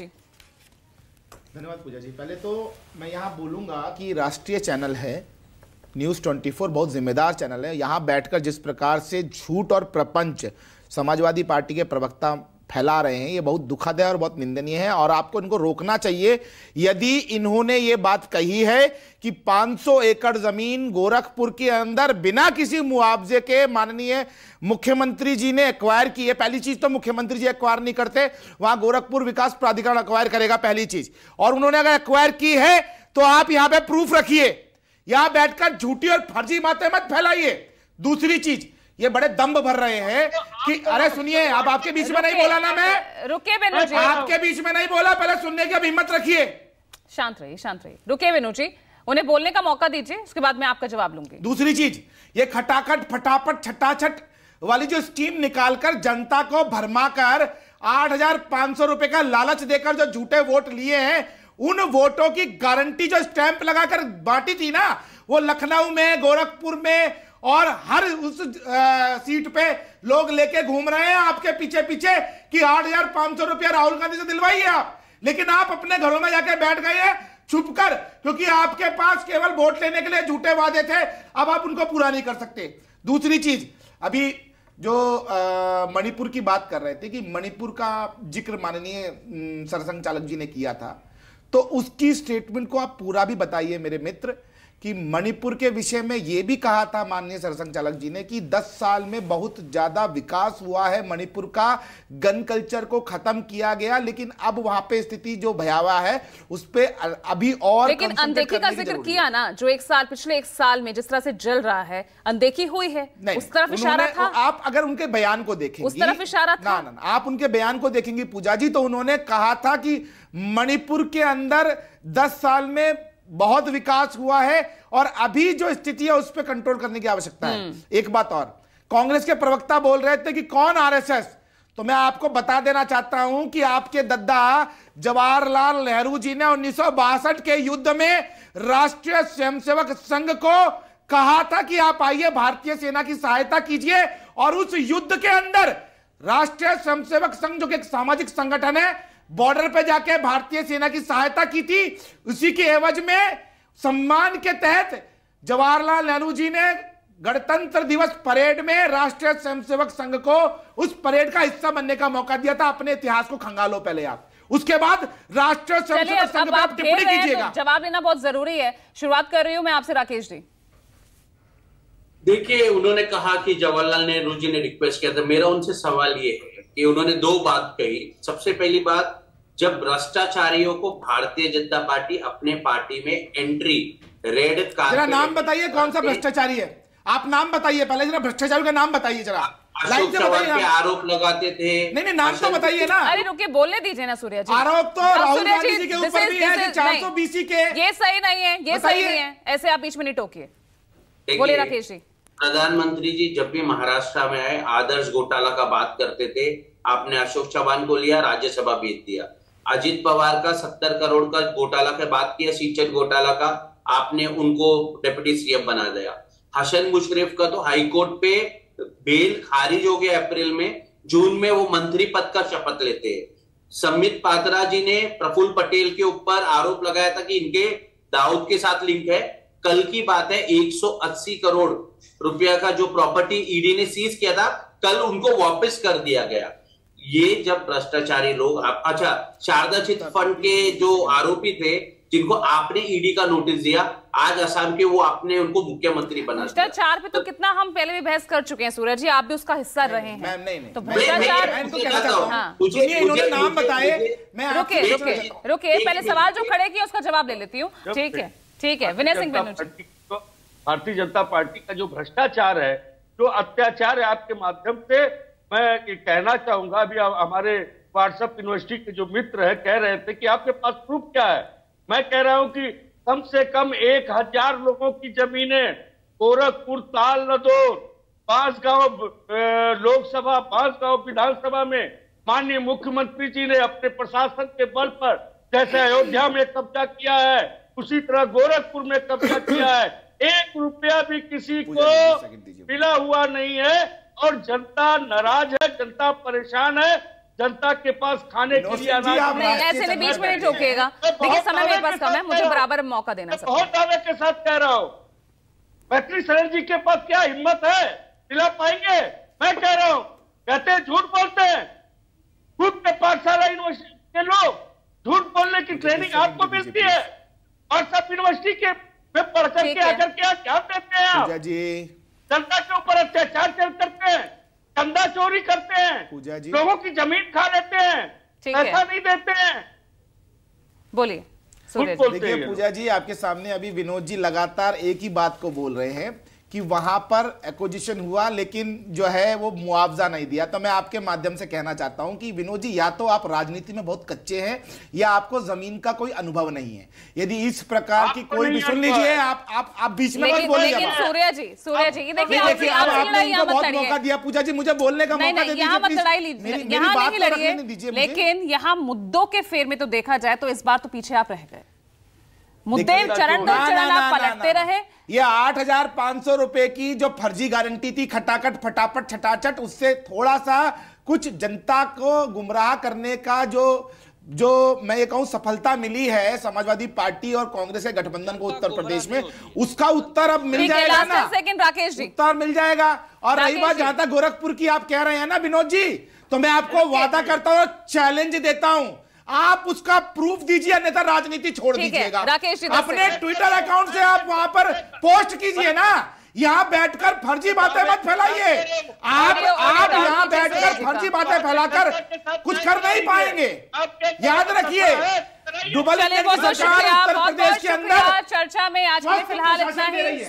धन्यवाद पूजा जी। पहले तो मैं यहाँ बोलूँगा कि राष्ट्रीय चैनल है न्यूज़ 24, बहुत जिम्मेदार चैनल है। यहाँ बैठकर जिस प्रकार से झूठ और प्रपंच समाजवादी पार्टी के प्रवक्ता फैला रहे हैं, ये बहुत दुखद है और बहुत निंदनीय है और आपको इनको रोकना चाहिए। यदि इन्होंने ये बात कही है कि 500 एकड़ जमीन गोरखपुर के अंदर बिना किसी मुआवजे के माननीय मुख्यमंत्री जी ने एक्वायर की है, पहली चीज तो मुख्यमंत्री जी एक्वायर नहीं करते, वहां गोरखपुर विकास प्राधिकरण एक्वायर करेगा, पहली चीज। और उन्होंने अगर एक्वायर की है तो आप यहां पे प्रूफ रखिए, यहां बैठकर झूठी और फर्जी बातें मत फैलाइए। दूसरी चीज, ये बड़े दम्भ भर रहे हैं कि अरे सुनिए, अब आपके बीच में नहीं बोला ना, मैं रुके बेनू जी, आपके बीच में नहीं बोला, पहले सुनने की अब हिम्मत रखिए। शांत रहिए, शांत रहिए, रुके बेनू जी, उन्हें बोलने का मौका दीजिए, उसके बाद मैं आपका जवाब लूंगी। दूसरी चीज, ये खटाखट फटाफट छटाछट वाली जो स्कीम निकालकर जनता को भरमाकर 8,500 रुपए का लालच देकर जो झूठे वोट लिए हैं, उन वोटों की गारंटी जो स्टैंप लगाकर बांटी थी ना, वो लखनऊ में, गोरखपुर में और हर उस सीट पे लोग लेके घूम रहे हैं आपके पीछे पीछे कि 8,500 रुपया राहुल गांधी से दिलवाइए आप। लेकिन आप अपने घरों में जाके बैठ गए हैं छुपकर, क्योंकि आपके पास केवल वोट लेने के लिए झूठे वादे थे, अब आप उनको पूरा नहीं कर सकते। दूसरी चीज, अभी जो मणिपुर की बात कर रहे थे कि मणिपुर का जिक्र माननीय सरसंघ चालक जी ने किया था, तो उसकी स्टेटमेंट को आप पूरा भी बताइए मेरे मित्र कि मणिपुर के विषय में यह भी कहा था माननीय सरसंघ चालक जी ने कि 10 साल में बहुत ज्यादा विकास हुआ है मणिपुर का, गन कल्चर को खत्म किया गया, लेकिन अब वहां पे स्थिति जो भयावह है उस पे अभी और लेकिन अनदेखी का जिक्र किया ना, जो पिछले एक साल में जिस तरह से जल रहा है, अनदेखी हुई है, उस तरफ इशारा था। आप अगर उनके बयान को देखेंगे, उस तरफ इशारा था ना, आप उनके बयान को देखेंगे पूजा जी, तो उन्होंने कहा था कि मणिपुर के अंदर 10 साल में बहुत विकास हुआ है और अभी जो स्थिति है उस पर कंट्रोल करने की आवश्यकता है। एक बात और, कांग्रेस के प्रवक्ता बोल रहे थे कि कौन आरएसएस, तो मैं आपको बता देना चाहता हूं कि आपके दद्दा जवाहरलाल नेहरू जी ने 1962 के युद्ध में राष्ट्रीय स्वयंसेवक संघ को कहा था कि आप आइए भारतीय सेना की सहायता कीजिए, और उस युद्ध के अंदर राष्ट्रीय स्वयंसेवक संघ जो कि एक सामाजिक संगठन है, बॉर्डर पे जाके भारतीय सेना की सहायता की थी। उसी के एवज में सम्मान के तहत जवाहरलाल नेहरू जी ने गणतंत्र दिवस परेड में राष्ट्रीय स्वयंसेवक संघ को उस परेड का हिस्सा बनने का मौका दिया था। अपने इतिहास को खंगालो पहले आप, उसके बाद राष्ट्रीय स्वयंसेवक संघ पर आप टिप्पणी कीजिएगा। जवाब लेना बहुत जरूरी है। शुरुआत कर रही हूं मैं आपसे, राकेश जी। देखिए, उन्होंने कहा कि जवाहरलाल नेहरू जी ने रिक्वेस्ट किया था। मेरा उनसे सवाल ये है कि उन्होंने 2 बात कही। सबसे पहली बात, जब भ्रष्टाचारियों को भारतीय जनता पार्टी अपने पार्टी में एंट्री रेड जरा नाम बताइए, कौन सा भ्रष्टाचारी है, आप नाम बताइए पहले, जरा भ्रष्टाचारी का नाम बताइए जरा। अशोक चव्हाण पे आरोप लगाते थे। नहीं, नाम तो बताइए ना। अरे रुकिए, बोलने दीजिए ना सूर्या जी। आरोप तो राहुल गांधी जी के ऊपर भी है कि 400 BC के, ये सही नहीं है, ये सही नहीं है, ऐसे आप बीच में नहीं टोकिए। बोलिए राकेश जी। प्रधानमंत्री जी जब भी महाराष्ट्र में आए, आदर्श घोटाला का बात करते थे। आपने अशोक चव्हाण को लिया, राज्यसभा भेज दिया। अजित पवार का 70 करोड़ का घोटाला का बात किया, सिंचन घोटाला का, आपने उनको डिप्टी सीएम बना दिया। हसन मुशर्रफ का तो हाईकोर्ट पे बेल खारिज हो गया अप्रैल में, जून में वो मंत्री पद का शपथ लेते हैं। संबित पात्रा जी ने प्रफुल्ल पटेल के ऊपर आरोप लगाया था कि इनके दाऊद के साथ लिंक है। कल की बात है, 180 करोड़ रुपया का जो प्रॉपर्टी ईडी ने सीज किया था, कल उनको वापस कर दिया गया। ये जब भ्रष्टाचारी लोग, अच्छा, शारदा चिट फंड के जो आरोपी थे जिनको आपने ईडी का नोटिस दिया, आज असम के वो आपने उनको मुख्यमंत्री बना दिया। भ्रष्टाचार पे तो कितना हम पहले भी बहस कर चुके हैं सूरज जी, आप भी उसका हिस्सा रहे हैं। नहीं, तो भ्रष्टाचार, इन्होंने नाम बताए। रुकिए, पहले सवाल जो खड़े किए उसका जवाब ले लेती हूँ। ठीक है विनय सिंह बेनू जी। भारतीय जनता पार्टी का जो भ्रष्टाचार है, जो अत्याचार है, आपके माध्यम से मैं ये कहना चाहूंगा। अभी हमारे व्हाट्सएप यूनिवर्सिटी के जो मित्र है कह रहे थे कि आपके पास प्रूफ क्या है। मैं कह रहा हूं कि कम से कम 1000 लोगों की जमीनें गोरखपुर, ताल नदौर, 5 गांव लोकसभा, 5 गांव विधानसभा में माननीय मुख्यमंत्री जी ने अपने प्रशासन के बल पर, जैसे अयोध्या में कब्जा किया है, उसी तरह गोरखपुर में कब्जा किया है। 1 रुपया भी किसी को मिला हुआ नहीं है और जनता नाराज है, जनता परेशान है। जनता के पास खाने के लिए अनाज नहीं, ऐसे नहीं, बीच में नहीं टोकिएगा। देखिए समय मेरे पास कम है, मुझे बराबर मौका देना। बहुत दावे के साथ कह रहा हूँ, मैत्री शरण जी के पास क्या हिम्मत है, दिला पाएंगे? मैं कह रहा हूँ, कहते हैं झूठ बोलते हैं, खुद के पाठशाला यूनिवर्सिटी के लोग झूठ बोलने की ट्रेनिंग आपको मिलती है और सब यूनिवर्सिटी के में पढ़ करके आकर के क्या देते हैं आप? जनता के ऊपर अत्याचार करते हैं, चंदा चोरी करते हैं, लोगों की जमीन खा लेते हैं, पैसा नहीं देते हैं। बोलिए। देखिए पूजा जी, आपके सामने अभी विनोद जी लगातार एक ही बात को बोल रहे हैं कि वहां पर एक्विजिशन हुआ लेकिन जो है वो मुआवजा नहीं दिया। तो मैं आपके माध्यम से कहना चाहता हूं कि विनोद जी, या तो आप राजनीति में बहुत कच्चे हैं या आपको जमीन का कोई अनुभव नहीं है। यदि इस प्रकार की कोई भी, सुन लीजिए, आप बीच में मत बोलिए। लेकिन सूर्या जी देखिए आपने उनको बहुत मौका दिया पूजा जी, मुझे बोलने का मौका दे दीजिए। यहाँ मत लड़ाई लीजिए, यहाँ नहीं लड़िए, लेकिन यहाँ मुद्दों के फेर में तो देखा जाए तो इस बार तो पीछे आप रह गए। मुद्दे चरण दर चरण आप पलटते रहे। ये 8,500 रुपए की जो फर्जी गारंटी थी, खटाखट फटाफट छटाछट, उससे थोड़ा सा कुछ जनता को गुमराह करने का जो मैं ये कहूं सफलता मिली है समाजवादी पार्टी और कांग्रेस के गठबंधन को उत्तर प्रदेश में, उसका उत्तर अब मिल जाएगा ना। राकेश जी, उत्तर मिल जाएगा। और रही बात जहां तक गोरखपुर की आप कह रहे हैं ना विनोद जी, तो मैं आपको वादा करता हूं, चैलेंज देता हूं, आप उसका प्रूफ दीजिए, अन्यथा राजनीति छोड़ दीजिएगा। अपने ट्विटर अकाउंट से आप वहां पर पोस्ट कीजिए ना, यहां बैठकर फर्जी बातें मत फैलाइए। आप यहां बैठकर फर्जी बातें फैलाकर कुछ कर नहीं पाएंगे, याद रखिए। डबल इंजन की सरकार उत्तर प्रदेश के अंदर चर्चा में आज के लिए फिलहाल इतना ही।